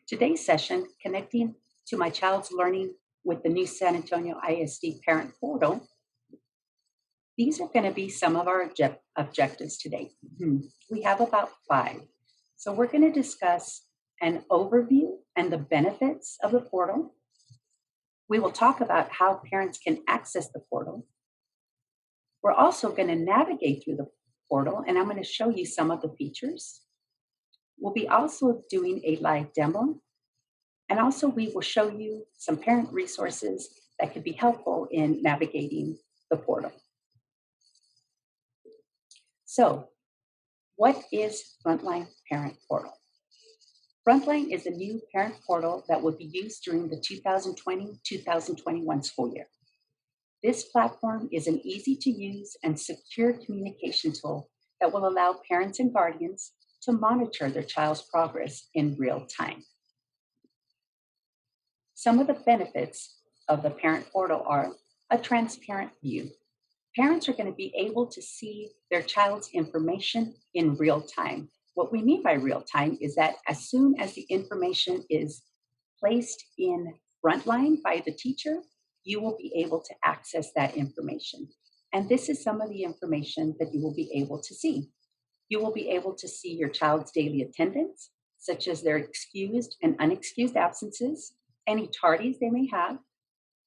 Today's session, Connecting to My Child's Learning with the new San Antonio ISD Parent Portal. These are going to be some of our objectives today. We have about 5. So we're going to discuss an overview and the benefits of the portal. We will talk about how parents can access the portal. We're also going to navigate through the portal, and I'm going to show you some of the features. We'll be also doing a live demo, and also we will show you some parent resources that could be helpful in navigating the portal. So, what is Frontline Parent Portal? Frontline is a new parent portal that will be used during the 2020-2021 school year. This platform is an easy-to-use and secure communication tool that will allow parents and guardians to monitor their child's progress in real time. Some of the benefits of the parent portal are a transparent view. Parents are going to be able to see their child's information in real time. What we mean by real time is that as soon as the information is placed in Frontline by the teacher, you will be able to access that information. And this is some of the information that you will be able to see. You will be able to see your child's daily attendance, such as their excused and unexcused absences, any tardies they may have.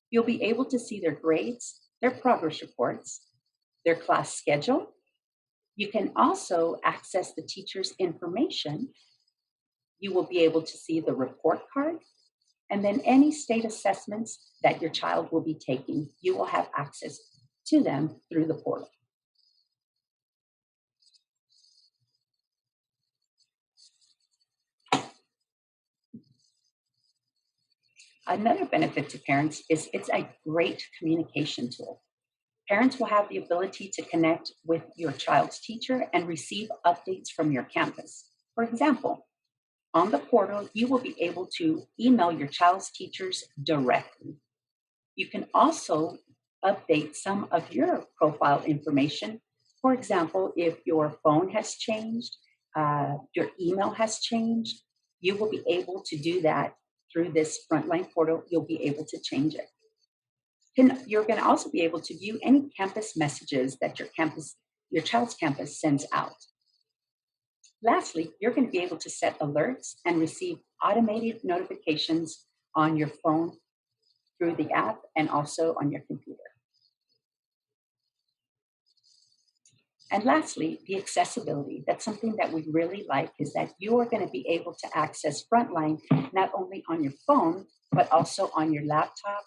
You'll be able to see their grades, their progress reports, their class schedule. You can also access the teacher's information. You will be able to see the report card, and then any state assessments that your child will be taking, you will have access to them through the portal. Another benefit to parents is it's a great communication tool. Parents will have the ability to connect with your child's teacher and receive updates from your campus. For example, on the portal, you will be able to email your child's teachers directly. You can also update some of your profile information. For example, if your phone has changed, your email has changed, you will be able to do that through this Frontline portal. You'll be able to change it. You're going to also be able to view any campus messages that your child's campus sends out. Lastly, you're going to be able to set alerts and receive automated notifications on your phone through the app and also on your computer. And lastly, the accessibility. That's something that we really like, is that you are going to be able to access Frontline not only on your phone, but also on your laptop,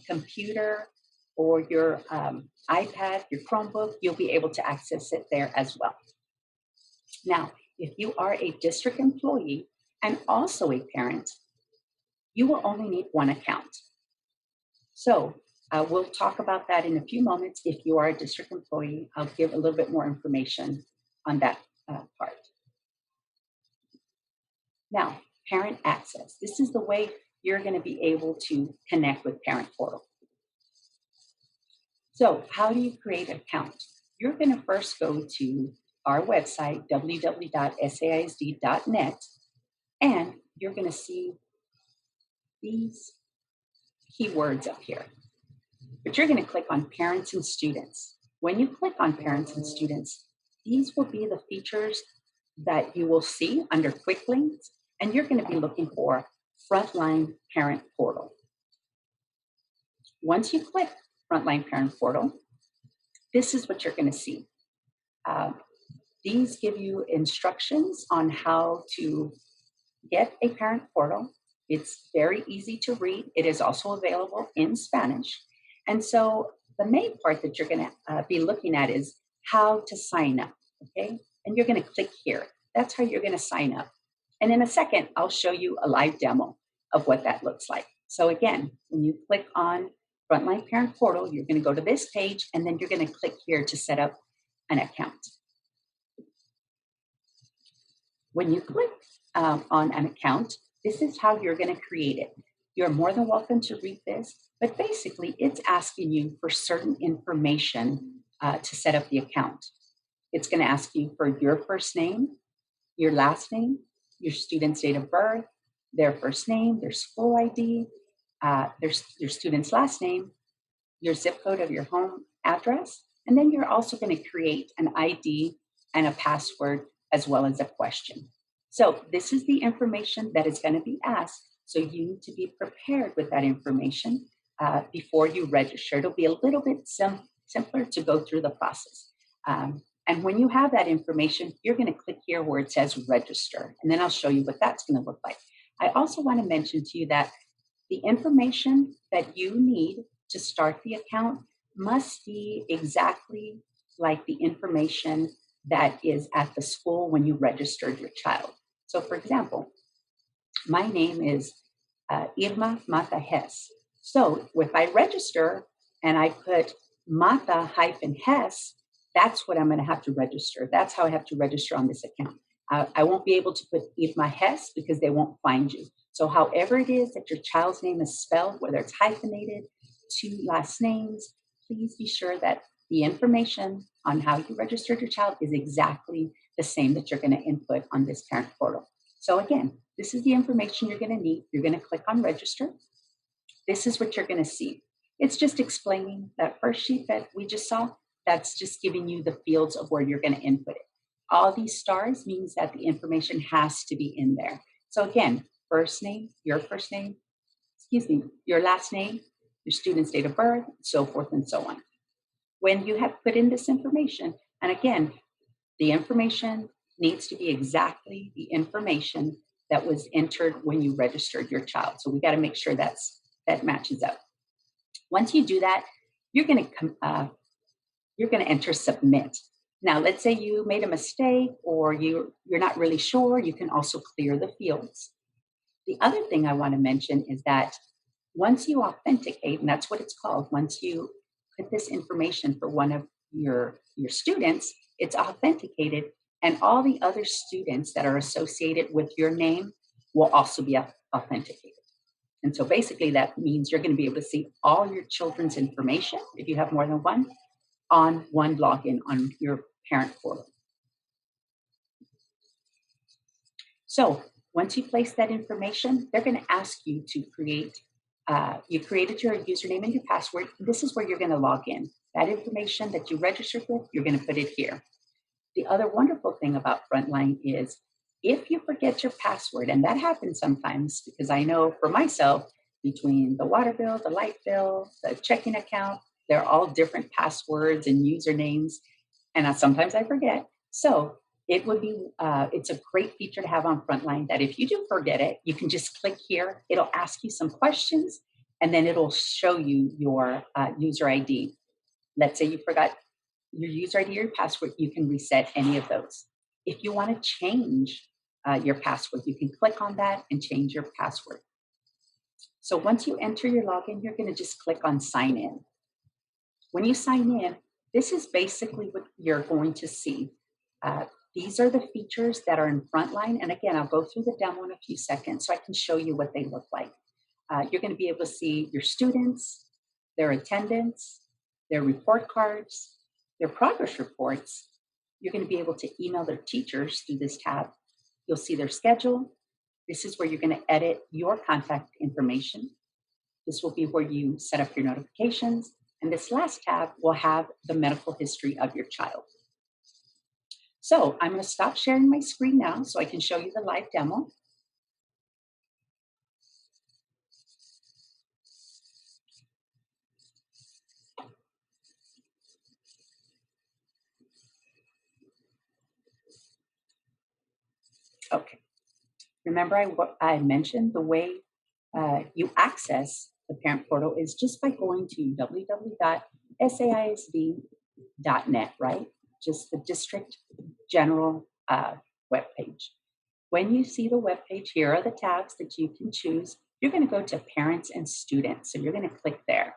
computer, or your iPad, your Chromebook. You'll be able to access it there as well. Now, if you are a district employee and also a parent, you will only need one account. So we'll talk about that in a few moments. If you are a district employee, I'll give a little bit more information on that part. Now, parent access. This is the way you're going to be able to connect with Parent Portal. So how do you create an account? You're going to first go to our website, www.saisd.net, and you're going to see these keywords up here. But you're going to click on Parents and Students. When you click on Parents and Students, these will be the features that you will see under Quick Links, and you're going to be looking for Frontline Parent Portal. Once you click Frontline Parent Portal, this is what you're going to see. These give you instructions on how to get a parent portal. It's very easy to read. It is also available in Spanish. And so the main part that you're going to be looking at is how to sign up, okay? And you're going to click here. That's how you're going to sign up. And in a second, I'll show you a live demo of what that looks like. So again, when you click on Frontline Parent Portal, you're going to go to this page, and then you're going to click here to set up an account. When you click on an account, this is how you're going to create it. You're more than welcome to read this, but basically it's asking you for certain information to set up the account. It's going to ask you for your first name, your last name, your student's date of birth, their first name, their school ID, your student's last name, your zip code of your home address, and then you're also going to create an ID and a password as well as a question. So this is the information that is going to be asked. So you need to be prepared with that information before you register. It'll be a little bit simpler to go through the process. And when you have that information, you're going to click here where it says register, and then I'll show you what that's going to look like. I also want to mention to you that the information that you need to start the account must be exactly like the information that is at the school when you registered your child. So for example, my name is Irma Mata Hess. So if I register and I put Mata-Hess, that's what I'm going to have to register. That's how I have to register on this account. I won't be able to put Irma Hess because they won't find you. So however it is that your child's name is spelled, whether it's hyphenated, 2 last names, please be sure that the information on how you registered your child is exactly the same that you're going to input on this parent portal. So again, this is the information you're going to need. You're going to click on register. This is what you're going to see. It's just explaining that first sheet that we just saw. That's just giving you the fields of where you're going to input it. All these stars means that the information has to be in there. So again, first name, your last name, your student's date of birth, so forth and so on. When you have put in this information, and again, the information needs to be exactly the information that was entered when you registered your child. So we got to make sure that matches up. Once you do that, you're going to enter submit. Now, let's say you made a mistake or you're not really sure, you can also clear the fields. The other thing I want to mention is that once you authenticate, and that's what it's called, once you put this information for one of your students, it's authenticated, and all the other students that are associated with your name will also be authenticated. And so basically that means you're going to be able to see all your children's information, if you have more than one, on one login on your parent portal. So once you place that information, they're going to ask you to create, you created your username and your password. This is where you're going to log in. That information that you registered with, you're going to put it here. The other wonderful thing about Frontline is if you forget your password, and that happens sometimes because I know for myself, between the water bill, the light bill, the checking account, they're all different passwords and usernames, and sometimes I forget. So it would be, it's a great feature to have on Frontline that if you do forget it, you can just click here. It'll ask you some questions, and then it'll show you your user ID. Let's say you forgot your user ID or your password, you can reset any of those. If you want to change your password, you can click on that and change your password. So once you enter your login, you're going to just click on sign in. When you sign in, this is basically what you're going to see. These are the features that are in Frontline. And again, I'll go through the demo in a few seconds so I can show you what they look like. You're going to be able to see your students, their attendance, their report cards, their progress reports. You're going to be able to email their teachers through this tab. You'll see their schedule. This is where you're going to edit your contact information. This will be where you set up your notifications. And this last tab will have the medical history of your child. So I'm going to stop sharing my screen now so I can show you the live demo. Okay. Remember I mentioned the way you access the parent portal is just by going to www.saisd.net, right? Just the district general webpage. When you see the webpage, here are the tabs that you can choose. You're going to go to parents and students. So you're going to click there.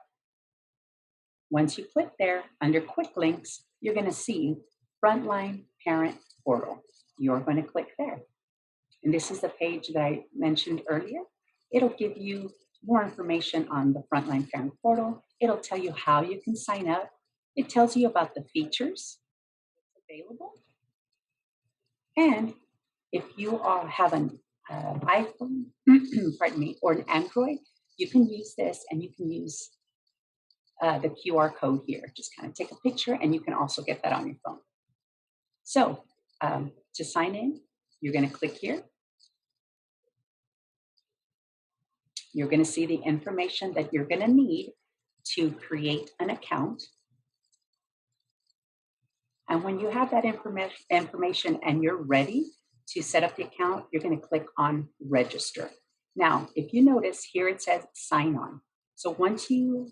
Once you click there, under quick links, you're going to see Frontline Parent Portal. You're going to click there. And this is the page that I mentioned earlier. It'll give you more information on the Frontline Parent Portal. It'll tell you how you can sign up. It tells you about the features available. And if you have an iPhone, pardon me, or an Android, you can use this and you can use the QR code here. Just kind of take a picture and you can also get that on your phone. So to sign in, you're going to click here. You're going to see the information that you're going to need to create an account. And when you have that information and you're ready to set up the account, you're going to click on register. Now, if you notice here, it says sign on. So once you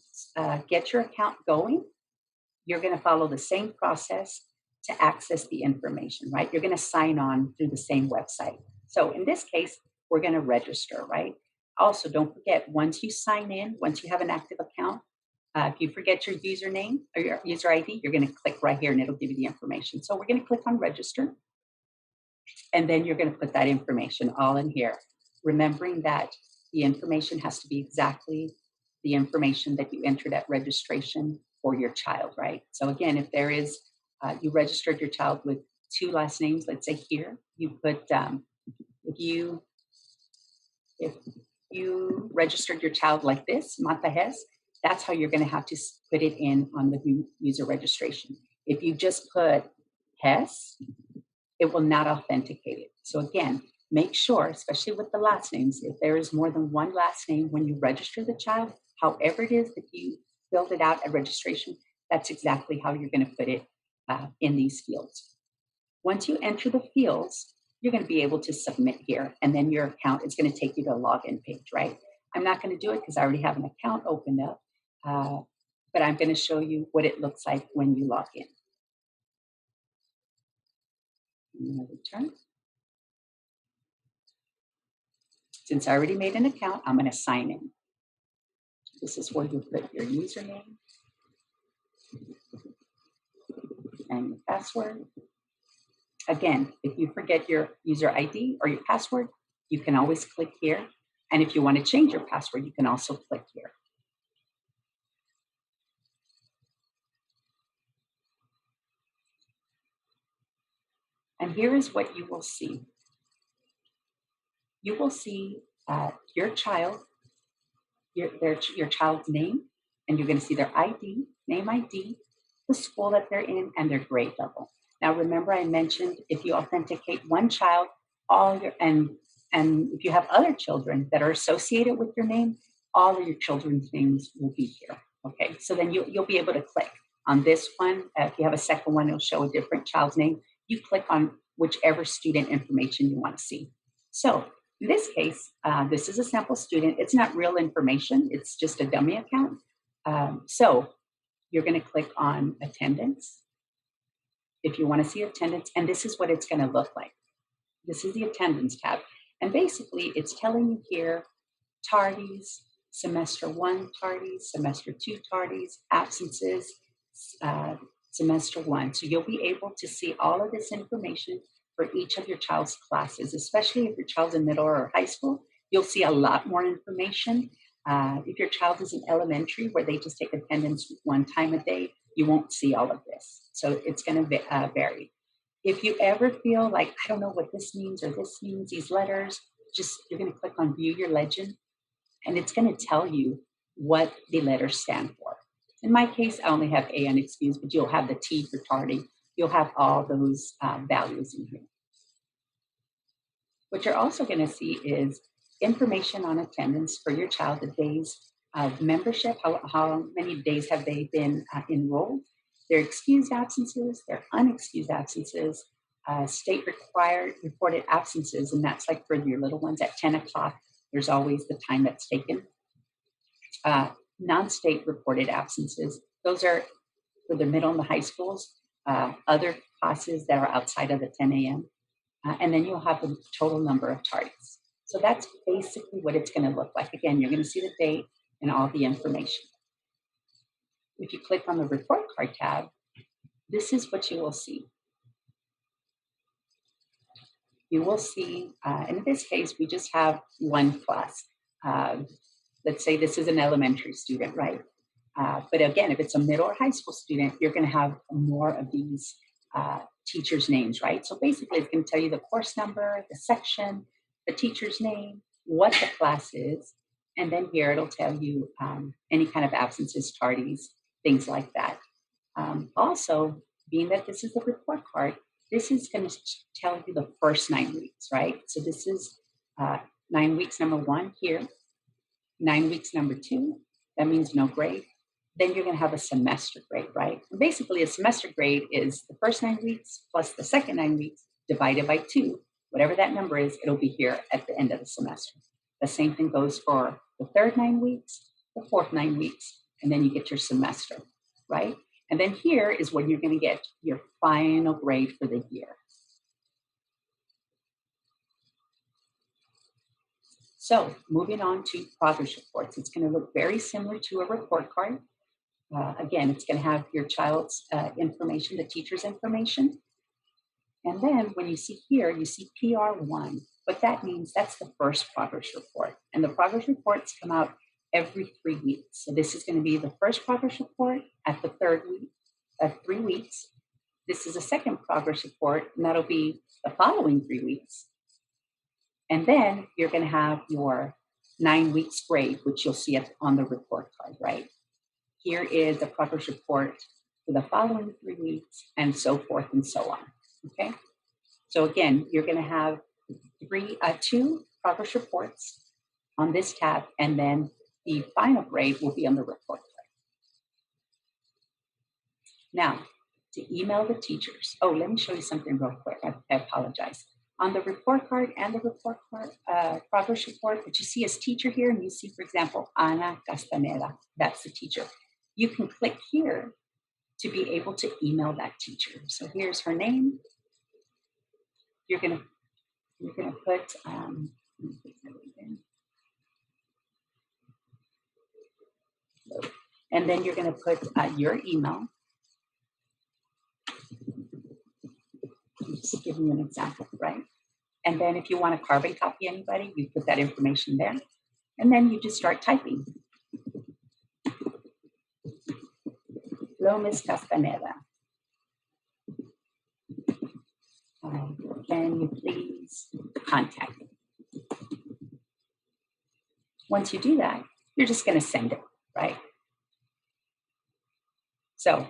get your account going, you're going to follow the same process to access the information, right? You're going to sign on through the same website. So in this case, we're going to register, right? Also, don't forget, once you sign in, once you have an active account, if you forget your username or your user ID, you're going to click right here and it'll give you the information. So we're going to click on register. And then you're going to put that information all in here, remembering that the information has to be exactly the information that you entered at registration for your child, right? So again, if there is, you registered your child with 2 last names, let's say here, you put, if you registered your child like this, Matajes, that's how you're going to have to put it in on the new user registration. If you just put Hess, it will not authenticate it. So again, make sure, especially with the last names, if there is more than one last name when you register the child, however it is that you filled it out at registration, that's exactly how you're going to put it in these fields. Once you enter the fields, you're going to be able to submit here, and then your account is going to take you to a login page, right? I'm not going to do it because I already have an account opened up, but I'm going to show you what it looks like when you log in. I'm going to return. Since I already made an account, I'm going to sign in. This is where you put your username and your password. Again, if you forget your user ID or your password, you can always click here. And if you want to change your password, you can also click here. And here is what you will see. You will see your child, your child's name, and you're going to see their ID, name ID, the school that they're in, and their grade level. Now, remember I mentioned if you authenticate one child, and if you have other children that are associated with your name, all of your children's names will be here. Okay, so then you'll be able to click on this one. If you have a second one, it'll show a different child's name. You click on whichever student information you want to see. So in this case, this is a sample student. It's not real information. It's just a dummy account. So you're going to click on attendance if you want to see attendance, and this is what it's going to look like. This is the attendance tab. And basically, it's telling you here, tardies, semester 1 tardies, semester 2 tardies, absences, semester 1. So you'll be able to see all of this information for each of your child's classes, especially if your child's in middle or high school. You'll see a lot more information. If your child is in elementary, where they just take attendance 1 time a day, you won't see all of this. So it's going to vary. If you ever feel like, I don't know what this means or this means, these letters, you're going to click on View Your Legend, and it's going to tell you what the letters stand for. In my case, I only have A unexcused, but you'll have the T for tardy. You'll have all those values in here. What you're also going to see is information on attendance for your child, the days of membership, how many days have they been enrolled, their excused absences, their unexcused absences, state reported absences, and that's like for your little ones at 10 o'clock, there's always the time that's taken. Non-state reported absences, those are for the middle and the high schools, other classes that are outside of the 10 a.m. And then you'll have the total number of tardies. So that's basically what it's going to look like. Again, you're going to see the date and all the information. If you click on the report card tab, this is what you will see. You will see, and in this case, we just have one class. Let's say this is an elementary student, right? But again, if it's a middle or high school student, you're going to have more of these teachers' names, right? So basically, it's going to tell you the course number, the section, the teacher's name, what the class is, and then here it'll tell you any kind of absences, tardies, things like that. Also, being that this is the report card, this is going to tell you the first 9 weeks, right? So this is 9 weeks number 1 here, 9 weeks number 2, that means no grade. Then you're going to have a semester grade, right? And basically, a semester grade is the first 9 weeks plus the second 9 weeks divided by 2. Whatever that number is, it'll be here at the end of the semester. The same thing goes for the third 9 weeks, the fourth 9 weeks, and then you get your semester, right? And then here is when you're going to get your final grade for the year. So moving on to progress reports, it's going to look very similar to a report card. Again, it's going to have your child's information, the teacher's information. And then when you see here, you see PR1. What that means, that's the first progress report. And the progress reports come out every 3 weeks. So this is going to be the first progress report at the third week, 3 weeks. This is a second progress report, and that'll be the following 3 weeks. And then you're going to have your 9 weeks grade, which you'll see on the report card, right? Here is the progress report for the following 3 weeks, and so forth and so on. Okay. So again, you're going to have 2 progress reports on this tab, and then the final grade will be on the report card. Now, to email the teachers. Oh, let me show you something real quick. I apologize. On the report card and the report card progress report, what you see is teacher here, and you see, for example, Ana Castaneda. That's the teacher. You can click here to be able to email that teacher. So here's her name. You're gonna put and then you're gonna put your email. I'm just giving you an example, right? And then if you want to carbon copy anybody, you put that information there. And then you just start typing. Hello, Ms. Castaneda. Can you please contact me? Once you do that, you're just going to send it, right? So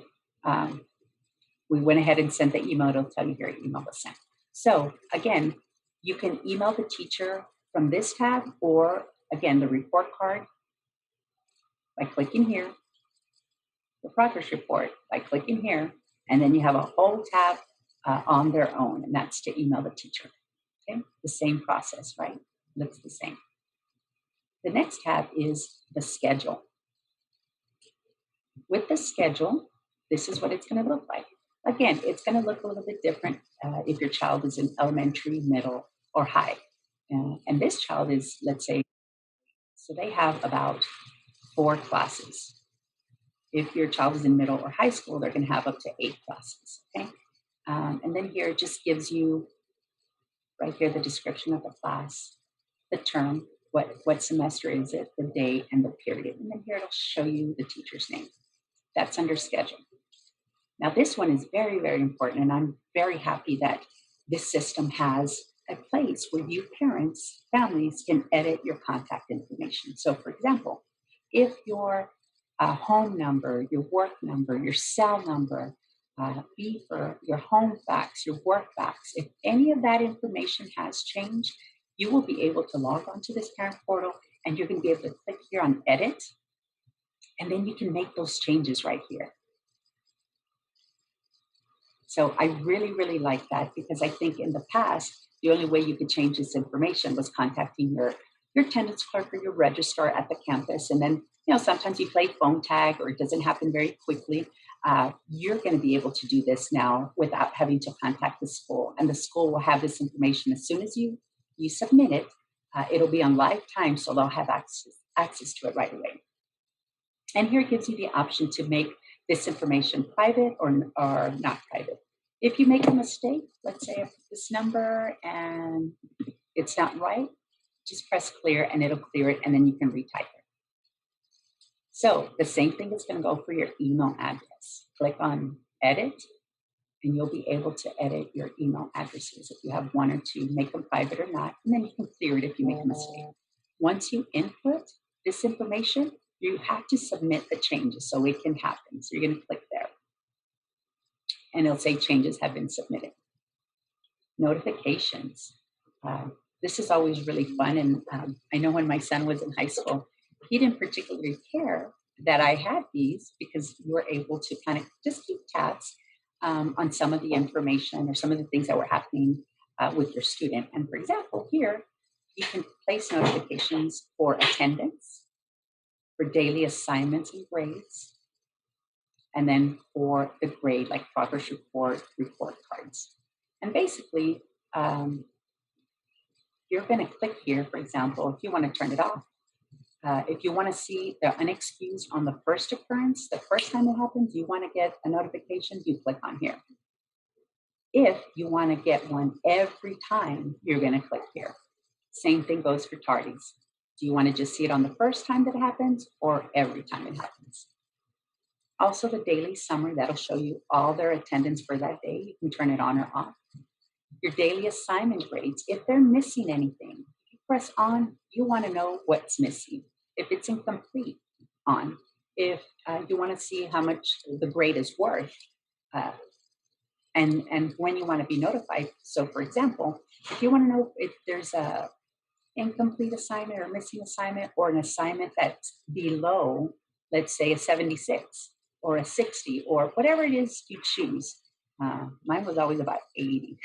we went ahead and sent the email. It'll tell you your email was sent. So again, you can email the teacher from this tab, or again, the report card by clicking here, the progress report by clicking here, and then you have a whole tab on their own, and that's to email the teacher. Okay, the same process, right? Looks the same. The next tab is the schedule. With the schedule, this is what it's going to look like. Again, it's going to look a little bit different if your child is in elementary, middle, or high. And this child is, let's say, so they have about 4 classes. If your child is in middle or high school, they're going to have up to 8 classes. Okay, and then here it just gives you right here the description of the class, the term, what semester is it, the day, and the period. And then here it'll show you the teacher's name. That's under schedule. Now this one is very, very important, and I'm very happy that this system has a place where you parents, families can edit your contact information. So for example, if your home number, your work number, your cell number, beeper, your home fax, your work fax, if any of that information has changed, you will be able to log onto this parent portal, and you're going to be able to click here on edit, and then you can make those changes right here. So I really, really like that, because I think in the past, the only way you could change this information was contacting your attendance clerk or your registrar at the campus. And then, sometimes you play phone tag or it doesn't happen very quickly. You're going to be able to do this now without having to contact the school. And the school will have this information as soon as you submit it. It'll be on live time, so they'll have access to it right away. And here it gives you the option to make this information private or not private. If you make a mistake, let's say I put this number and it's not right, just press clear and it'll clear it, and then you can retype it. So the same thing is going to go for your email address. Click on edit, and you'll be able to edit your email addresses if you have one or two, make them private or not, and then you can clear it if you make a mistake. Once you input this information, you have to submit the changes so it can happen. So you're going to click there, and it'll say changes have been submitted. Notifications. This is always really fun, and I know when my son was in high school, he didn't particularly care that I had these because you were able to kind of just keep tabs on some of the information or some of the things that were happening with your student. And for example, here, you can place notifications for attendance, for daily assignments and grades, and then for the grade, like progress report cards. And basically, you're going to click here, for example, if you want to turn it off. If you want to see the unexcused on the first occurrence, the first time it happens, you want to get a notification, you click on here. If you want to get one every time, you're going to click here. Same thing goes for tardies. Do you want to just see it on the first time that it happens or every time it happens? Also, the daily summary, that'll show you all their attendance for that day. You can turn it on or off. Your daily assignment grades, if they're missing anything, you press on, you want to know what's missing. If it's incomplete, on. If you want to see how much the grade is worth, and when you want to be notified. So for example, if you want to know if there's a incomplete assignment or missing assignment or an assignment that's below, let's say a 76 or a 60 or whatever it is you choose. Mine was always about 80.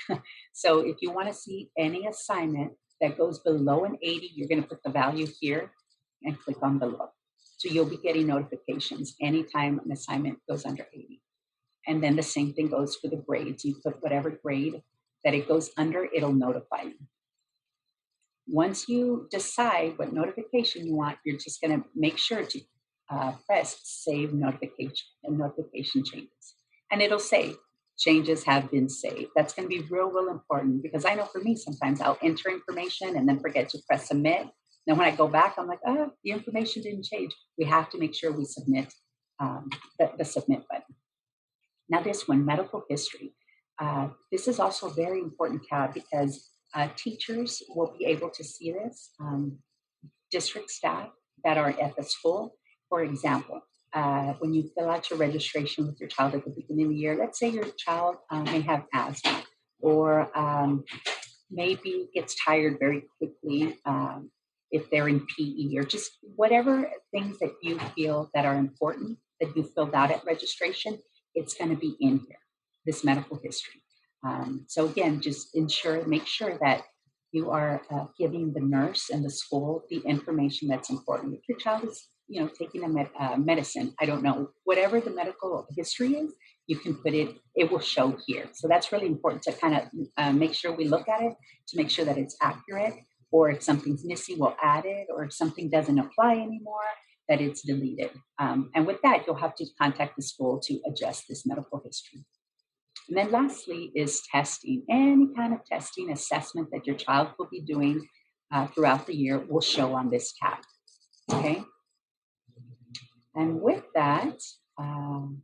So if you want to see any assignment that goes below an 80, you're going to put the value here and click on below. So you'll be getting notifications anytime an assignment goes under 80. And then the same thing goes for the grades. You put whatever grade that it goes under, it'll notify you. Once you decide what notification you want, you're just going to make sure to press save notification and notification changes. And it'll say changes have been saved. That's going to be real, real important because I know for me, sometimes I'll enter information and then forget to press submit. Then when I go back, I'm like, oh, the information didn't change. We have to make sure we submit the submit button. Now this one, medical history. This is also a very important tab because teachers will be able to see this. District staff that are at the school, for example, when you fill out your registration with your child at the beginning of the year, let's say your child may have asthma or maybe gets tired very quickly if they're in PE or just whatever things that you feel that are important that you filled out at registration, it's going to be in here, this medical history. So again, just make sure that you are giving the nurse and the school the information that's important. If your child is, taking a medicine, I don't know, whatever the medical history is, you can put it, it will show here. So that's really important to kind of make sure we look at it to make sure that it's accurate, or if something's missing, we'll add it, or if something doesn't apply anymore, that it's deleted. And with that, you'll have to contact the school to adjust this medical history. And then lastly is testing. Any kind of testing assessment that your child will be doing throughout the year will show on this tab, okay? And with that, I'm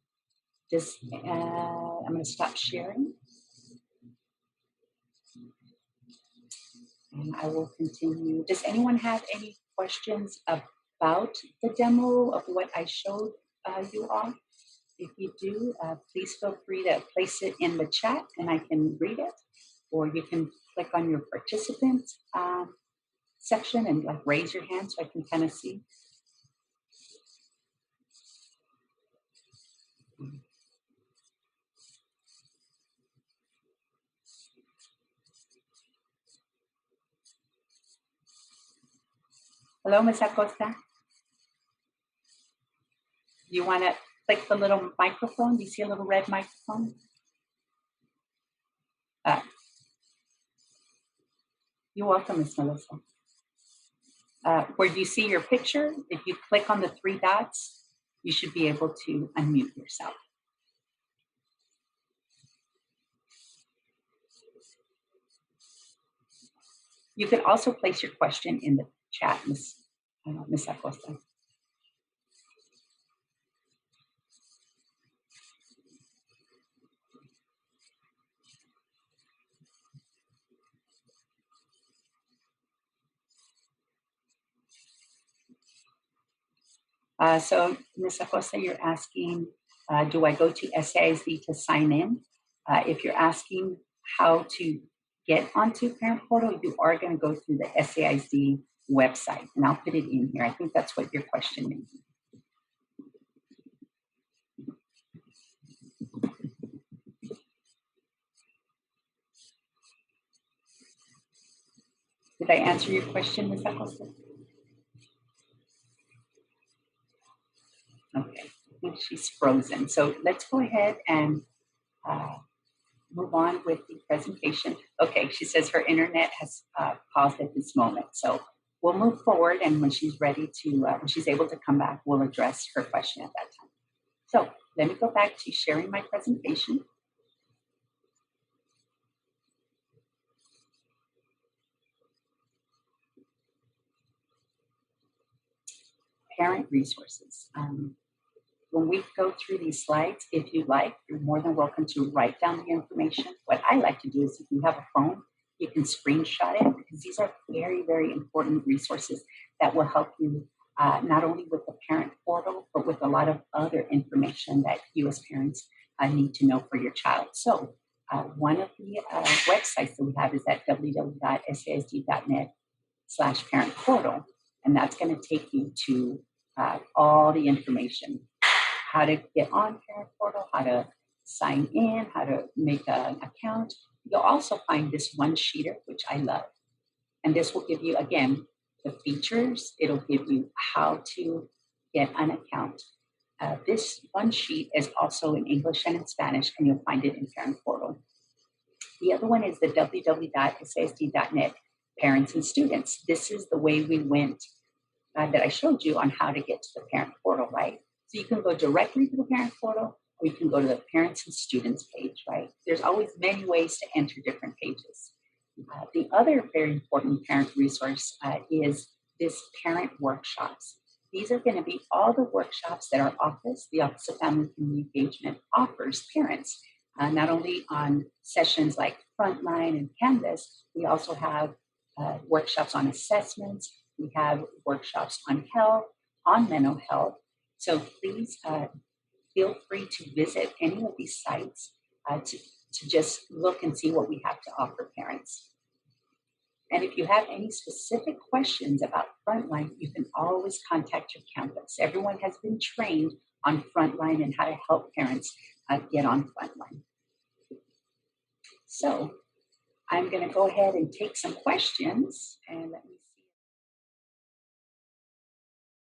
gonna stop sharing. And I will continue. Does anyone have any questions about the demo of what I showed you all? If you do, please feel free to place it in the chat and I can read it, or you can click on your participant section and raise your hand so I can kind of see. Hello, Ms. Acosta. You want to click the little microphone? Do you see a little red microphone? You're welcome, Ms. Melissa. Where you see your picture, if you click on the three dots, you should be able to unmute yourself. You can also place your question in the chat, Ms. Acosta. So, Ms. Acosta, you're asking, do I go to SAISD to sign in? If you're asking how to get onto Parent Portal, you are going to go through the SAISD website, and I'll put it in here. I think that's what your question is. Did I answer your question, Ms. Acosta? Okay, I think she's frozen. So let's go ahead and move on with the presentation. Okay, she says her internet has paused at this moment. So we'll move forward, and when she's ready to, when she's able to come back, we'll address her question at that time. So let me go back to sharing my presentation. Parent resources. When we go through these slides, if you like, you're more than welcome to write down the information. What I like to do is if you have a phone, you can screenshot it because these are very, very important resources that will help you not only with the parent portal, but with a lot of other information that you as parents need to know for your child. So one of the websites that we have is at www.saisd.net/parent portal. And that's going to take you to all the information, how to get on Parent Portal, how to sign in, how to make an account. You'll also find this one sheeter, which I love. And this will give you, again, the features. It'll give you how to get an account. This one sheet is also in English and in Spanish, and you'll find it in Parent Portal. The other one is the www.saisd.net parents and students. This is the way we went that I showed you on how to get to the parent portal, right? So you can go directly to the parent portal, or you can go to the parents and students page, right? There's always many ways to enter different pages. The other very important parent resource is this parent workshops. These are going to be all the workshops that our office, the Office of Family and Community Engagement, offers parents, not only on sessions like Frontline and Canvas, we also have workshops on assessments. We have workshops on health, on mental health. So please feel free to visit any of these sites to just look and see what we have to offer parents. And if you have any specific questions about Frontline, you can always contact your campus. Everyone has been trained on Frontline and how to help parents get on Frontline. So I'm going to go ahead and take some questions, and let me